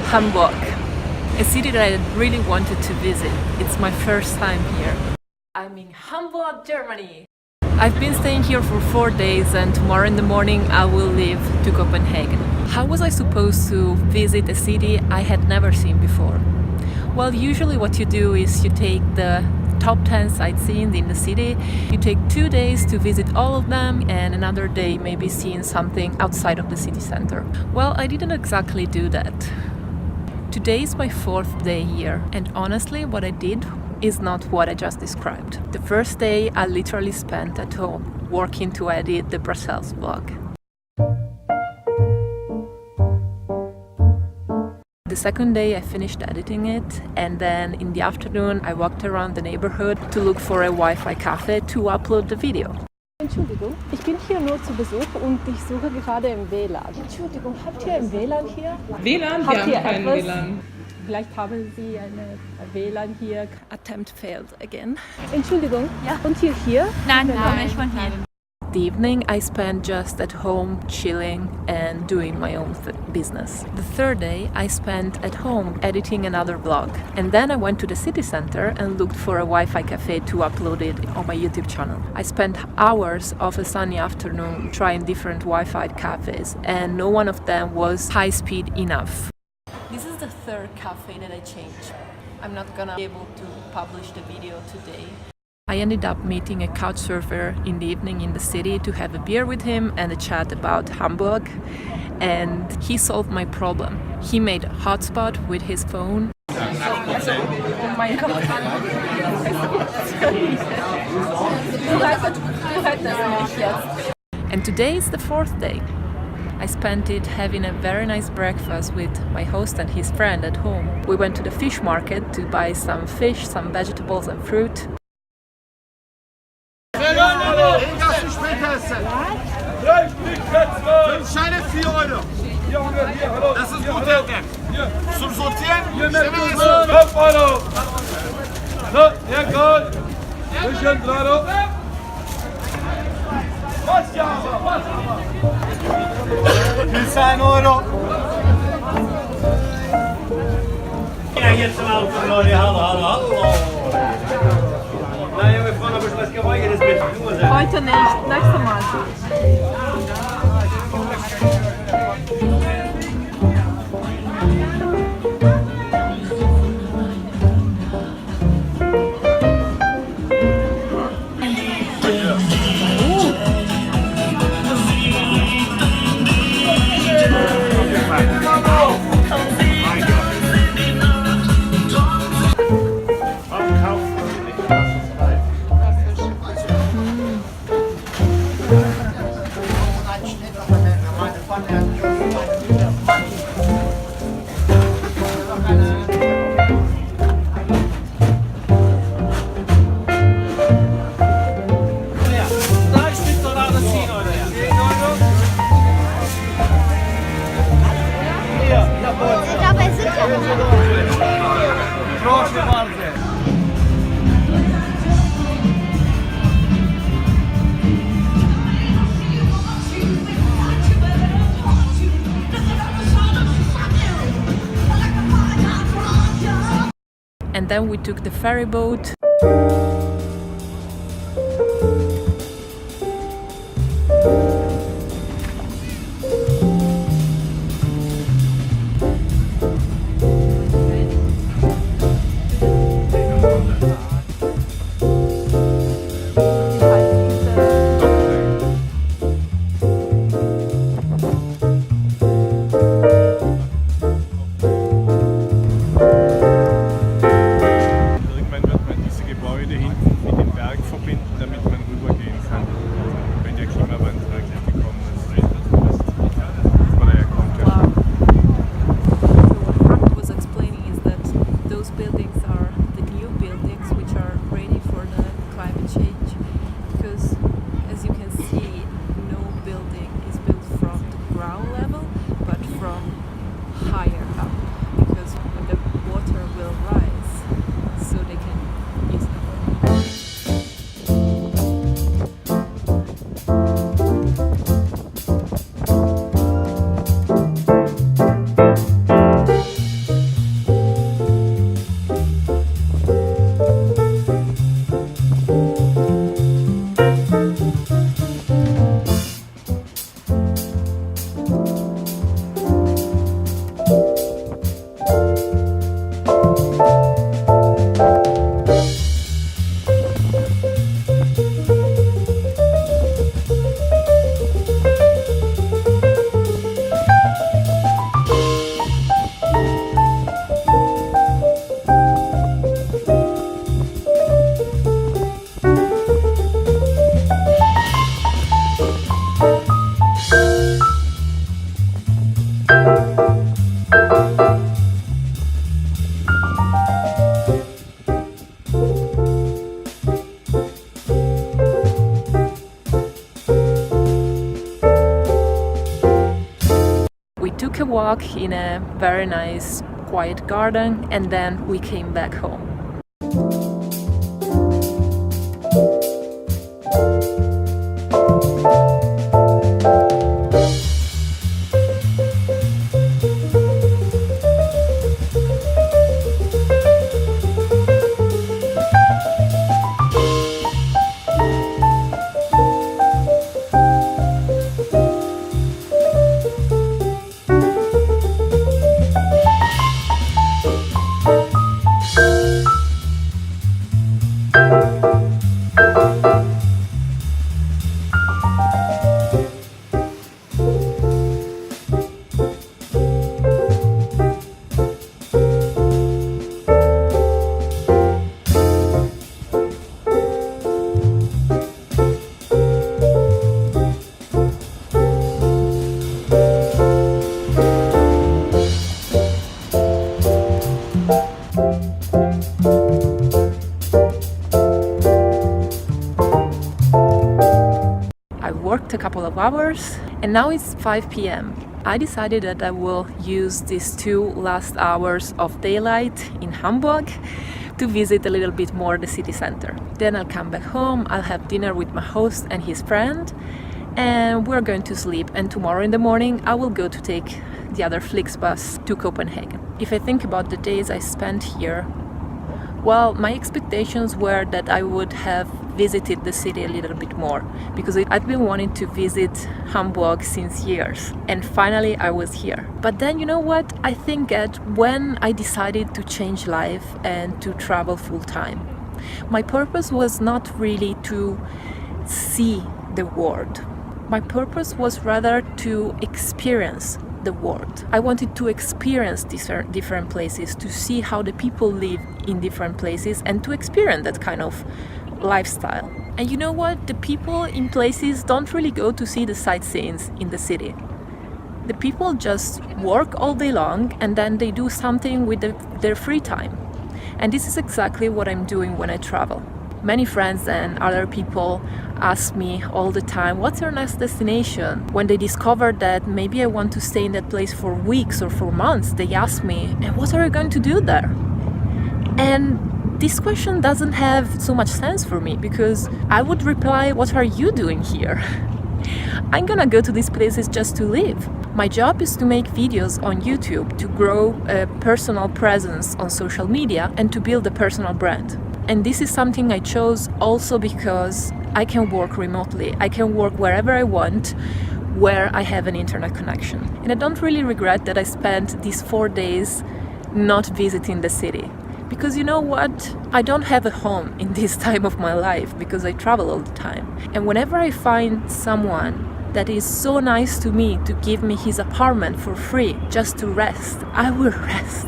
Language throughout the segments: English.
Hamburg, a city that I really wanted to visit. It's my first time here. I'm in Hamburg, Germany. I've been staying here for 4 days and tomorrow in the morning I will leave to Copenhagen. How was I supposed to visit a city I had never seen before? Well, usually what you do is you take the top 10 sightseeing in the city, you take 2 days to visit all of them and another day maybe seeing something outside of the city center. Well, I didn't exactly do that. Today is my 4th day here, and honestly what I did is not what I just described. The first day I literally spent at home working to edit the Brussels vlog. The second day I finished editing it, and then in the afternoon I walked around the neighborhood to look for a Wi-Fi cafe to upload the video. Entschuldigung, ich bin hier nur zu Besuch und ich suche gerade im WLAN. Entschuldigung, habt ihr ein WLAN hier? WLAN? Wir haben kein WLAN. Vielleicht haben Sie ein WLAN hier. Attempt failed again. Entschuldigung, ja. Und hier? Nein, ich von hier. The evening I spent just at home chilling and doing my own business. The third day I spent at home editing another vlog, and then I went to the city center and looked for a Wi-Fi cafe to upload it on my YouTube channel. I spent hours of a sunny afternoon trying different Wi-Fi cafes, and no one of them was high speed enough. This is the third cafe that I changed. I'm not gonna be able to publish the video today. I ended up meeting a couch surfer in the evening in the city to have a beer with him and a chat about Hamburg, and he solved my problem. He made a hotspot with his phone. And today is the 4th day. I spent it having a very nice breakfast with my host and his friend at home. We went to the fish market to buy some fish, some vegetables and fruit. Scheine 4 Euro. Das ist gut, zum Sortieren. 5 Euro. So, ja gut. Bisschen Euro. Was ja, was? Bis 1 Euro. Ja, jetzt zum Auto, Leute. Hallo. Nein, wir fahren aber schon was Geräuschtes mit. Heute nicht, nächstes Mal. And then we took the ferry boat. Irgendwann wird man diese Gebäude hinten took a walk in a very nice quiet garden, and then we came back home. Worked a couple of hours and now it's 5 p.m. I decided that I will use these 2 last hours of daylight in Hamburg to visit a little bit more the city center. Then I'll come back home, I'll have dinner with my host and his friend, and we're going to sleep, and tomorrow in the morning I will go to take the other Flixbus to Copenhagen. If I think about the days I spent here, well, my expectations were that I would have visited the city a little bit more, because I've been wanting to visit Hamburg since years, and finally I was here. But then, you know what? I think that when I decided to change life and to travel full-time, my purpose was not really to see the world. My purpose was rather to experience the world. I wanted to experience different places, to see how the people live in different places, and to experience that kind of lifestyle. And you know what? The people in places don't really go to see the sightseeings in the city. The people just work all day long and then they do something with their free time. And this is exactly what I'm doing when I travel. Many friends and other people ask me all the time, what's your next destination? When they discover that maybe I want to stay in that place for weeks or for months, they ask me, and what are you going to do there? And this question doesn't have so much sense for me, because I would reply, what are you doing here? I'm gonna go to these places just to live. My job is to make videos on YouTube, to grow a personal presence on social media, and to build a personal brand. And this is something I chose also because I can work remotely. I can work wherever I want, where I have an internet connection. And I don't really regret that I spent these 4 days not visiting the city. Because you know what? I don't have a home in this time of my life because I travel all the time. And whenever I find someone that is so nice to me to give me his apartment for free just to rest, I will rest.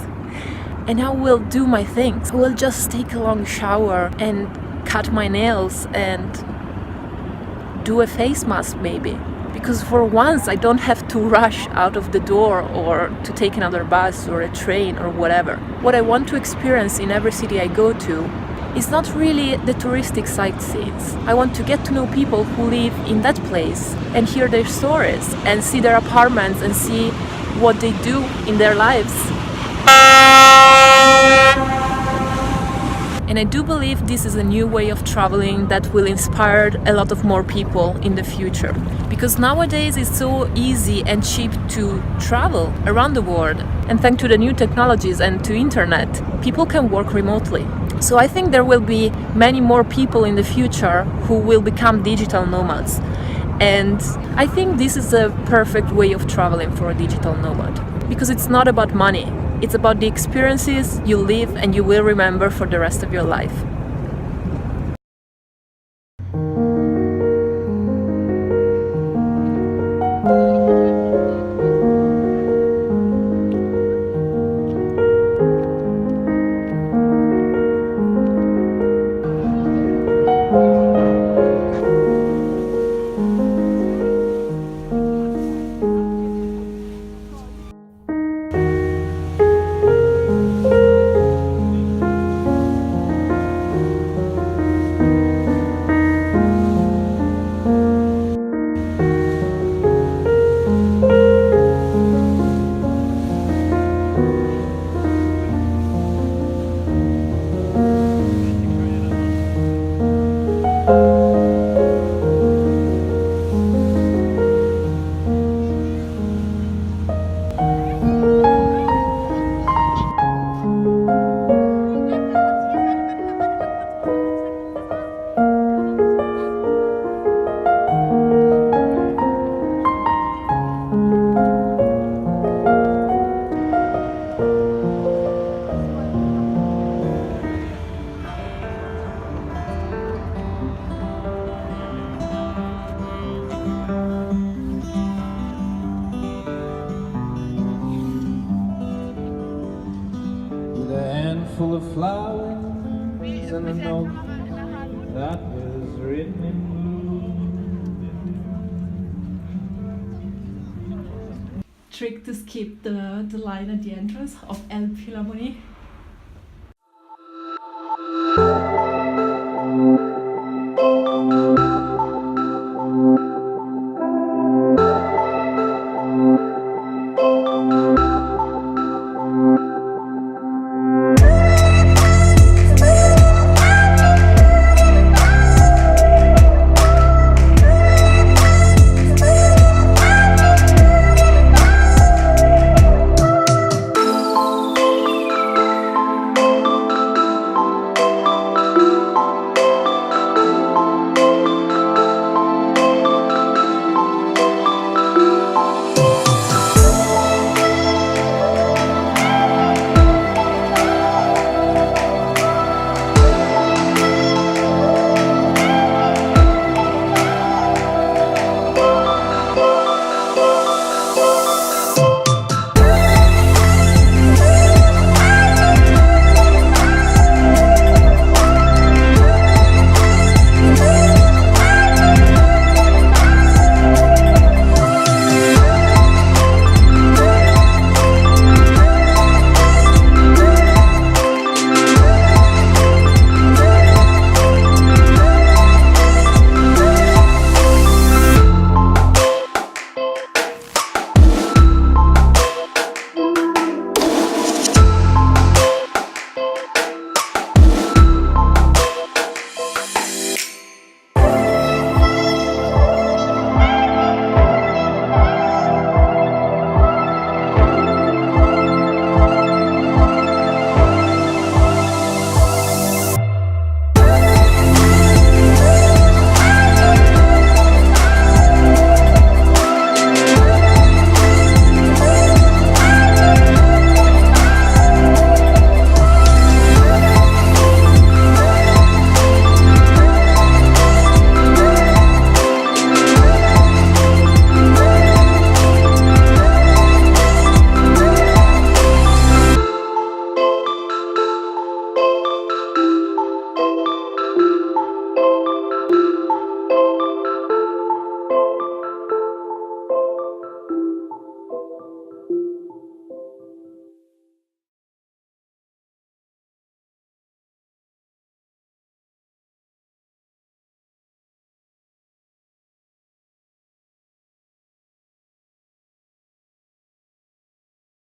And I will do my things. I will just take a long shower and cut my nails and do a face mask maybe. Because for once I don't have to rush out of the door or to take another bus or a train or whatever. What I want to experience in every city I go to is not really the touristic sightseeings. I want to get to know people who live in that place and hear their stories and see their apartments and see what they do in their lives. And I do believe this is a new way of traveling that will inspire a lot of more people in the future. Because nowadays it's so easy and cheap to travel around the world. And thanks to the new technologies and to internet, people can work remotely. So I think there will be many more people in the future who will become digital nomads. And I think this is a perfect way of traveling for a digital nomad. Because it's not about money. It's about the experiences you live and you will remember for the rest of your life. full of flowers and a note that was written in blue. Trick to skip the line at the entrance of Elbphilharmonie.